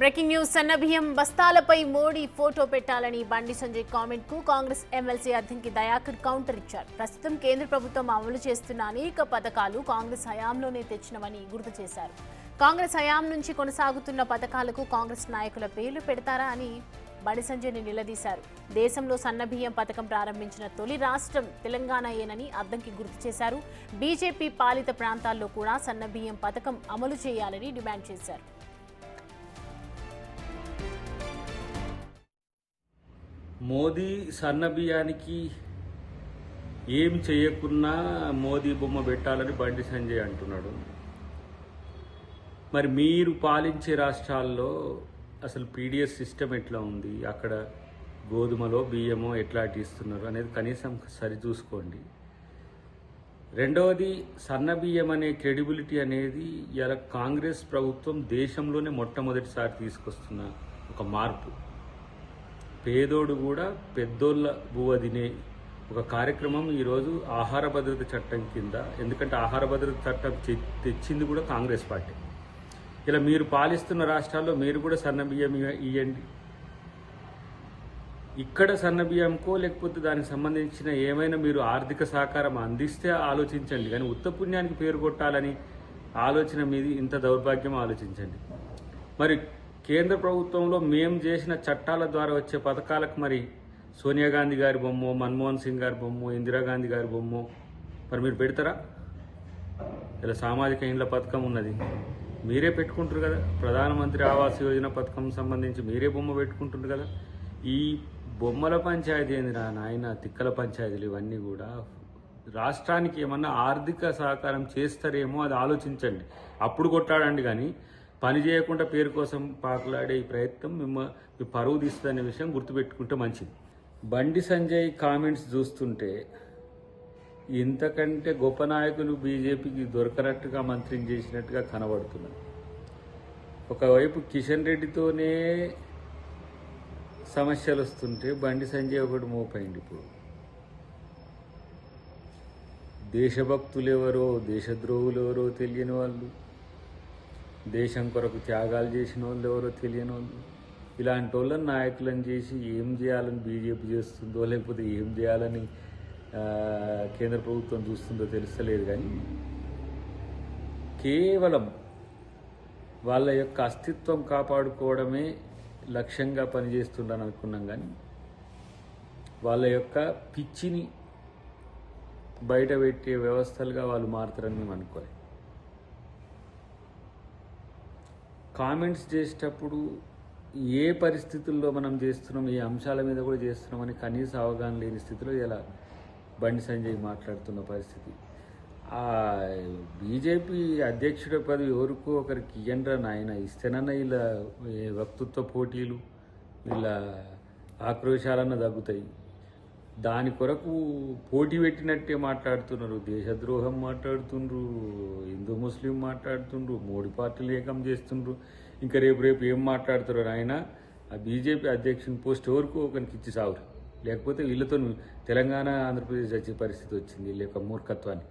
Breaking news సన్నబియ్యం బస్తాలపై Modi photo పెట్టాలని Bandi Sanjay comment కు కాంగ్రెస్ ఎమ్మెల్సీ అద్దంకి దయాకర్ కౌంటర్ ఇచ్చారు. ప్రస్తుతం కేంద్ర ప్రభుత్వం అమలు చేస్తున్న అనేక పథకాలు కాంగ్రెస్ హయాంలోనే తెచ్చినవని గుర్తు చేశారు. కాంగ్రెస్ హయాం నుంచి కొనసాగుతున్న పథకాలకు కాంగ్రెస్ నాయకుల పేర్లు పెడతారా అని బండి సంజయ్ని నిలదీశారు. దేశంలో సన్నబియ్యం పథకం ప్రారంభించిన తొలి రాష్ట్రం తెలంగాణయేనని అద్దంకి గుర్తు చేశారు. బీజేపీ పాలిత ప్రాంతాల్లో కూడా సన్నబియ్యం పథకం అమలు చేయాలని డిమాండ్ చేశారు. మోదీ సన్నబియ్యానికి ఏమి చేయకున్నా మోదీ బొమ్మ పెట్టాలని బండి సంజయ్ అంటున్నాడు. మరి మీరు పాలించే రాష్ట్రాల్లో అసలు పీడిఎస్ సిస్టమ్ ఎట్లా ఉంది, అక్కడ గోధుమలో బియ్యమో ఎట్లా ఇస్తున్నారు అనేది కనీసం సరి చూసుకోండి. రెండవది, సన్నబియ్యం అనే క్రెడిబిలిటీ అనేది ఇలా కాంగ్రెస్ ప్రభుత్వం దేశంలోనే మొట్టమొదటిసారి తీసుకొస్తున్న ఒక మార్పు. పేదోడు కూడా పెద్దోళ్ళ బువ్వ తినే ఒక కార్యక్రమం ఈరోజు ఆహార భద్రత చట్టం కింద, ఎందుకంటే ఆహార భద్రత చట్టం తెచ్చింది కూడా కాంగ్రెస్ పార్టీ. ఇలా మీరు పాలిస్తున్న రాష్ట్రాల్లో మీరు కూడా సన్నబియ్యం ఇవ్వండి. ఇక్కడ సన్నబియ్యంకో లేకపోతే దానికి సంబంధించిన ఏమైనా మీరు ఆర్థిక సహకారం అందిస్తే ఆలోచించండి, కానీ ఉత్తపుణ్యానికి పేరు కొట్టాలని ఆలోచన మీది ఇంత దౌర్భాగ్యం ఆలోచించండి. మరి కేంద్ర ప్రభుత్వంలో మేము చేసిన చట్టాల ద్వారా వచ్చే పథకాలకు మరి సోనియా గాంధీ గారి బొమ్మో, మన్మోహన్ సింగ్ గారి బొమ్మో, ఇందిరాగాంధీ గారి బొమ్మో మరి మీరు పెడతారా? ఇలా సామాజిక ఇండ్ల పథకం ఉన్నది, మీరే పెట్టుకుంటారు కదా. ప్రధానమంత్రి ఆవాస్ యోజన పథకం సంబంధించి మీరే బొమ్మ పెట్టుకుంటారు కదా. ఈ బొమ్మల పంచాయతీ ఏందిరా నాయన, తిక్కల పంచాయతీలు ఇవన్నీ కూడా రాష్ట్రానికి ఏమన్నా ఆర్థిక సహకారం చేస్తారేమో అది ఆలోచించండి, అప్పుడు కొట్టాడండి. కానీ పని చేయకుండా పేరు కోసం పాకులాడే ఈ ప్రయత్నం మీ పరువు తీస్తుందనే విషయం గుర్తుపెట్టుకుంటే మంచిది. బండి సంజయ్ కామెంట్స్ చూస్తుంటే ఇంతకంటే గొప్ప నాయకులు బీజేపీకి దొరకనట్టుగా మంత్రిని చేసినట్టుగా కనబడుతున్నారు. ఒకవైపు కిషన్ రెడ్డితోనే సమస్యలు వస్తుంటే బండి సంజయ్ ఒకటి మోపైంది. ఇప్పుడు దేశభక్తులు ఎవరో, దేశద్రోహులు ఎవరో తెలియని వాళ్ళు, దేశం కొరకు త్యాగాలు చేసిన వాళ్ళు ఎవరో తెలియని వాళ్ళు, ఇలాంటి వాళ్ళని నాయకులను చేసి ఏం చేయాలని బీజేపీ చేస్తుందో లేకపోతే ఏం చేయాలని కేంద్ర ప్రభుత్వం చూస్తుందో తెలుస్తలేదు. కానీ కేవలం వాళ్ళ యొక్క అస్తిత్వం కాపాడుకోవడమే లక్ష్యంగా పనిచేస్తుండని అనుకున్నాం, కానీ వాళ్ళ యొక్క పిచ్చిని బయట పెట్టే వ్యవస్థలుగా వాళ్ళు మారుతారని మేము అనుకోలేదు. కామెంట్స్ చేసేటప్పుడు ఏ పరిస్థితుల్లో మనం చేస్తున్నాం, ఏ అంశాల మీద కూడా చేస్తున్నామని కనీస అవగాహన లేని స్థితిలో ఇలా బండి సంజయ్ మాట్లాడుతున్న పరిస్థితి. బీజేపీ అధ్యక్షుడి పదవి ఎవరికో ఒకరికి ఇయ్యండ్రా నాయన, ఇస్తేనన్నా ఇలా వక్తృత్వ పోటీలు ఇలా ఆక్రోశాలన్నా తగ్గుతాయి. దాని కొరకు పోటీ పెట్టినట్టే మాట్లాడుతున్నారు, దేశద్రోహం మాట్లాడుతుండ్రు, హిందూ ముస్లిం మాట్లాడుతుండ్రు, మోడీ పార్టీలు ఏకం చేస్తుండ్రు. ఇంకా రేపు ఏం మాట్లాడుతున్నారు ఆయన. ఆ బీజేపీ అధ్యక్షుని పోస్ట్ ఎవరికో ఒకరికి ఇచ్చి సాగురు, లేకపోతే వీళ్ళతో తెలంగాణ ఆంధ్రప్రదేశ్ వచ్చే పరిస్థితి వచ్చింది, లేక మూర్ఖత్వాన్ని.